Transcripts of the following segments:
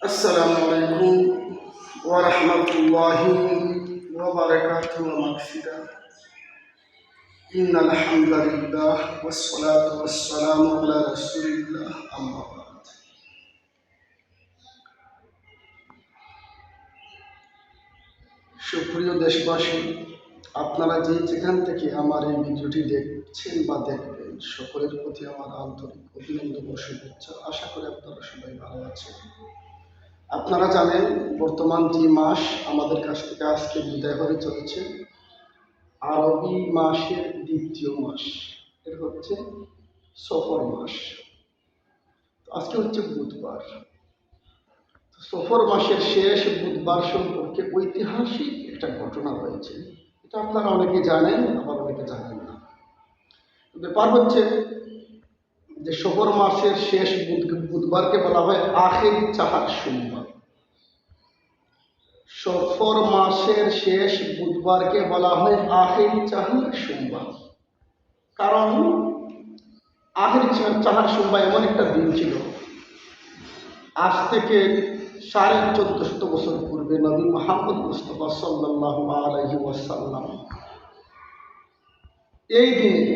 আসসালামু আলাইকুম ওয়া রাহমাতুল্লাহি ওয়া বারাকাতুহু ওয়া মাগফিরাহ। ইন্নাল হামদালিল্লাহ ওয়াস সালাতু ওয়াস সালামু আলা রাসূলিল্লাহ আম্মা বা'দ। সুপ্রিয় দেশবাসী, আপনারা যেখান থেকে আমার এই ভিডিওটি দেখছেন বা দেখবেন, সকলের প্রতি আমার আন্তরিক অভিনন্দন ও শুভেচ্ছা। আশা করি আপনারা সবাই ভালো আছেন। আপনারা জানেন বর্তমান যে মাস আমাদের কাছ থেকে আজকে বিদায় হতে চলেছে, আরবি মাসের দ্বিতীয় মাস, এটা হচ্ছে সফর মাস। আজকে হচ্ছে বুধবার। সফর মাসের শেষ বুধবার সম্পর্কে ঐতিহাসিক একটা ঘটনা হয়েছে। এটা আপনারা অনেকে জানেন, আবার অনেকে জানেন না। ব্যাপার হচ্ছে যে সফর মাসের শেষ বুধবারকে বলা হয় আখির চাহার সোমবার। সফর মাসের শেষ বুধবারকে বলা হয় আখির চাহার সোমবার। কারণ আখির চাহার সোমবার এমন একটা দিন ছিল, আজ থেকে 1450 বছর পূর্বে নবী মুহাম্মদ মুস্তাফা সাল্লাল্লাহু আলাইহি ওয়াসাল্লাম এই দিনে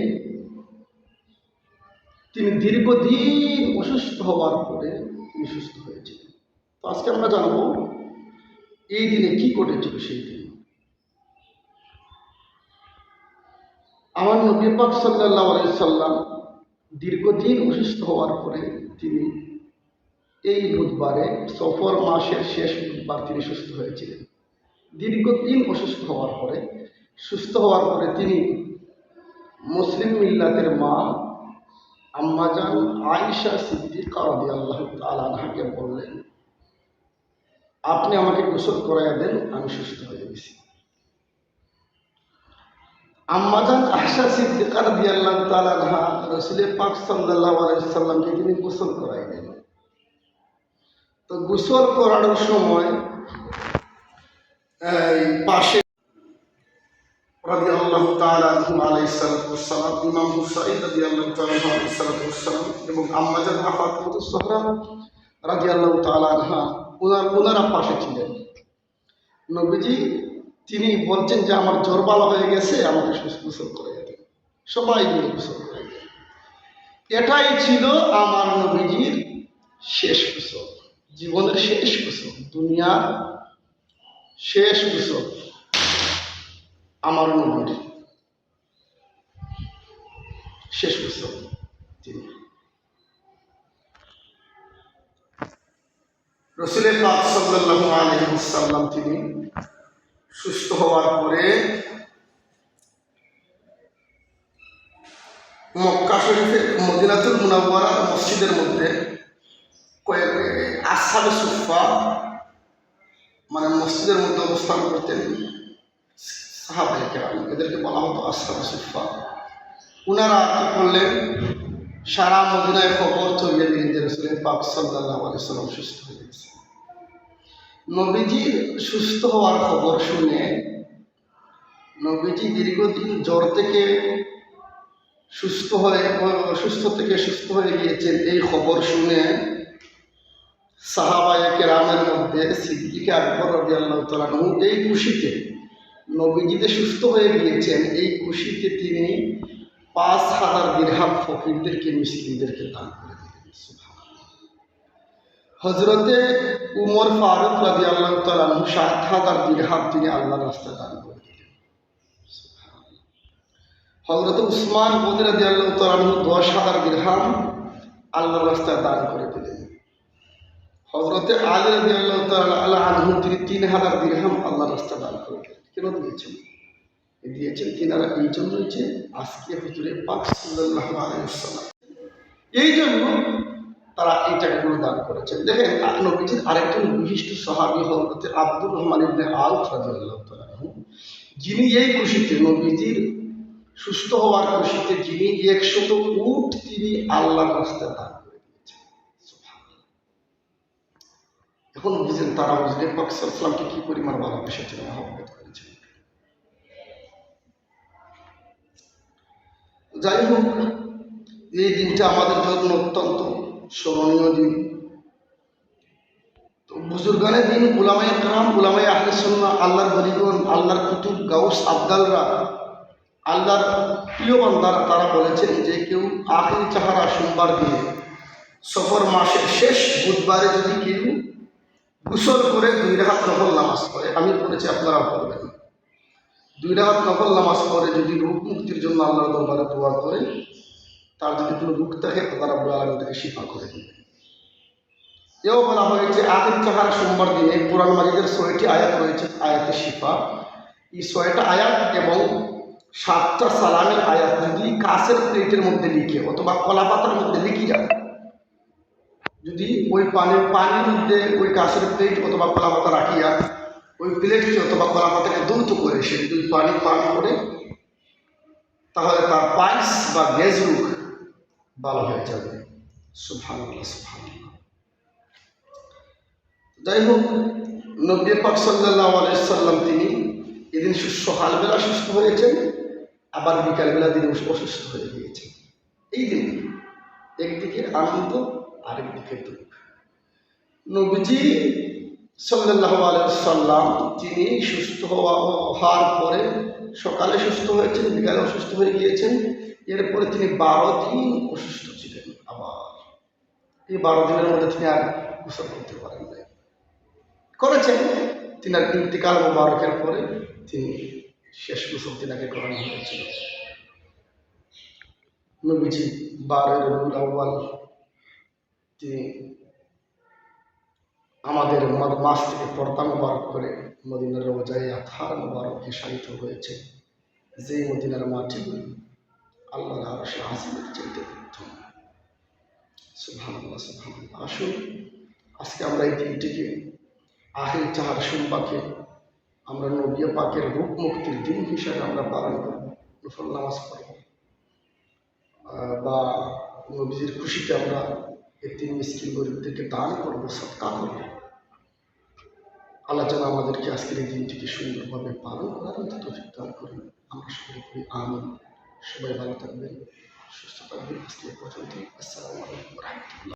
তিনি দীর্ঘদিন অসুস্থ হওয়ার পরে তিনি সুস্থ হয়েছিলেন। তো আজকে আমরা জানবো এই দিনে কি ঘটেছিল। সেই দিন আমার নবী পাক সাল্লাল্লাহু আলাইহি সাল্লাম দীর্ঘদিন অসুস্থ হওয়ার পরে তিনি এই বুধবারে সফর মাসের শেষ বুধবার তিনি সুস্থ হয়েছিলেন। দীর্ঘদিন অসুস্থ হওয়ার পরে তিনি মুসলিম মিল্লাতের মা আম্মাজান আয়েশা সিদ্দিকা রাদিয়াল্লাহু তাআলা আনহাকে বললেন, আপনি আমাকে গোসল করাইয়া দেন, আমি সুস্থ হয়ে গেছি। আম্মাজান আয়েশা সিদ্দিকা রাদিয়াল্লাহু তাআলা আনহা রাসূল পাক সাল্লাল্লাহু আলাইহি সাল্লামকে তিনি গোসল করাইলেন। তো গোসল করানোর সময় পাশে রাদিয়াল্লাহু তাআলা আনহু আলাইহিস সালাতু ওয়াস সালাম, ইমাম হুসাইন রাদিয়াল্লাহু তাআলা আনহু আলাইহিস সালাতু ওয়াস সালাম এবং আম্মাজান ফাতিমাতুস জোহরা রাদিয়াল্লাহু তাআলা আনহা ওনারা পাশে ছিলেন। নবীজি তিনি বলছেন যে আমার জ্বর ভালো হয়ে গেছে, আমাকে গোসল করাইয়া দেন। সবাই মিলে গোসল করাইয়া দেন। এটাই ছিল আমার নবীজির শেষ গোসল, জীবনের শেষ গোসল, দুনিয়ার শেষ গোসল আমার নবীর শেষ গোসল। রাসূল পাক সাল্লাল্লাহু আলাইহি ওয়াসাল্লাম তিনি সুস্থ হওয়ার পরে মক্কা শরীফের মদিনাতুল মুনাওয়ারা মসজিদের মধ্যে কয়েক আসহাবে সুফফা মানে মসজিদের মধ্যে অবস্থান করতেন সাহাবায়ে কেরাম, এদেরকে বলা হতো আসহাবে সুফফা। ওনারা কি করলেন, সারা মদিনায় খবর ছড়িয়ে দিলেন যে রাসূল পাক সাল্লাল্লাহু আলাইহি ওয়াসাল্লাম সুস্থ হয়ে গেছে। নবীজির সুস্থ হওয়ার খবর শুনে, নবীজি দীর্ঘদিন জ্বর থেকে সুস্থ হয়ে গিয়েছেন এই খবর শুনে সাহাবায়ে কেরামের মধ্যে সিদ্দিক আকবর রাদিয়াল্লাহু তাআলা আনহু এই খুশিতে, নবীজিতে সুস্থ হয়ে গিয়েছেন এই খুশিতে তিনি 5000 দিরহাম ফকিরদেরকে, মিসকিনদেরকে দান করে দিলেন। হযরতে উমর ফারুক রাদিয়াল্লাহু তাআলা আনহু 7000 দিরহাম তিনি আল্লাহর রাস্তায় দান করে দিলেন। হযরতে উসমান গনি রাদিয়াল্লাহু তাআলা আনহু 10000 দিরহাম আল্লাহর রাস্তায় দান করে দিলেন। হযরতে আলী রাদিয়াল্লাহু তাআলা আনহু তিনি 3000 দিরহাম আল্লাহর রাস্তায় দান করে দিলেন। কেন দিয়েছেন তিনারা? এই জন্যই যে আজকে হুজুরে পাক সাল্লাল্লাহু আলাইহি ওয়াসাল্লাম এই জন্য তারা এই টাকাগুলো দান করেছেন। দেখেন নবীজির আরেকজন বিশিষ্ট সাহাবী হযরত আব্দুর রহমান ইবনে আওফ রাদিয়াল্লাহু তাআলা আনহু, যিনি এই খুশিতে, নবীজির সুস্থ হওয়ার খুশিতে যিনি 100 উট তিনি আল্লাহর রাস্তায় দান করে দিয়েছেন। সুবহানাল্লাহ। এখন বুঝেন তারা হুজুরে পাক সাল্লাল্লাহু আলাইহি ওয়াসাল্লামকে কি পরিমাণ ভালোবেসেছেন, মহব্বত করেছেন। যাই হোক, এই দিনটা আমাদের জন্য অত্যন্ত স্মরণীয় দিন। তো বুজুর্গানে দিন, উলামায়ে কেরাম, উলামায়ে আহলে সুন্নাহ, আল্লাহর বলিগণ, আল্লাহর কুতুব, গাউস, আবদালরা, আল্লাহর প্রিয় বান্দারা তারা বলেছেন যে কেউ আখির চাহারা সোমবার দিয়ে সফর মাসের শেষ বুধবারে যদি কেউ গোসল করে 2 রাকাত নফল নামাজ পড়ে, আমি পড়েছি আপনারাও পড়বেন, 2 রাকাত নফল নামাজ পড়ে যদি রোগ মুক্তির জন্য আল্লাহর দরবারে দোয়া করে, তার যদি কোনো রোগ থাকে আল্লাহ রাব্বুল আলামিন তাকে শিফা করে দেবে। এও বলা হয়েছে আখির চাহারা সোমবার দিনে কোরআন মাজিদের 6টি আয়াত রয়েছে, আয়াতে শিফা। এই 6টা আয়াত এবং 7টা সালামের আয়াত যদি কাঁচের প্লেটের মধ্যে লিখে অথবা কলা পাতার মধ্যে লিখে যায়, যদি ওই পানির মধ্যে ওই কাঁচের প্লেট অথবা কলা পাতা রাখিয়া ওই প্লেটকে অথবা কলা পাতাকে দ্রুত করে সে যদি পানি পান করে, তাহলে তার পাইলস বা গ্যাস রোগ ভালো হয়ে যাবে। সুবহানাল্লাহ, সুবহানাল্লাহ। যাই হোক, নবী পাক সাল্লাল্লাহু আলাইহি সাল্লাম তিনি এদিন সকালবেলা সুস্থ হয়েছেন, আবার বিকালবেলা দিনে অসুস্থ হয়ে গিয়েছেন। এই দিন একদিকে আনন্দ, আরেকদিকে দুঃখ। নবীজি সাল্লাল্লাহু আলাইহি সাল্লাম তিনি সুস্থ হওয়ার পরে সকালে সুস্থ হয়েছেন, বিকালে অসুস্থ হয়ে গিয়েছেন। এরপরে তিনি 12 দিন অসুস্থ ছিলেন। আবার এই 12 দিনের মধ্যে তিনি আর গোসল করতে পারেন নাই, করেছেন। তিনার ইন্তিকাল মোবারকের পরে তিনি শেষ গোসল তিনাকে করানো হয়েছিল। নবীজি 12 রবিউল আউয়াল তিনি আমাদের মাস থেকে পর্দা মোবারক করে মদিনার রওজায়ে আতহার মোবারকে শায়িত হয়েছে, যে মদিনার মাটিগুলি আল্লাহর আরশে আজিমের চাইতে উত্তম। সুবহানাল্লাহ, সুবহানাল্লাহ। আসুন আজকে আমরা এই দিনটিকে আখির চাহার সোমবারকে আমরা নবী পাকের রূপ মুক্তির দিন হিসাবে আমরা পালন করব, নফল নামাজ পড়ব, বা নবীজির খুশিতে আমরা এতিম মিসকিন গরিবদেরকে দান করব, সদকা করব। আল্লাহ যেন আমাদেরকে আজকের এই দিনটিকে সুন্দরভাবে পালন করার মতো তৌফিক দান করুন। আমরা সকলে করি আমিন। সবাই ভালো থাকবেন, সুস্থ থাকবেন। আজকে পর্যন্ত। আসসালামু আলাইকুম ওয়া রাহমাতুল্লাহ।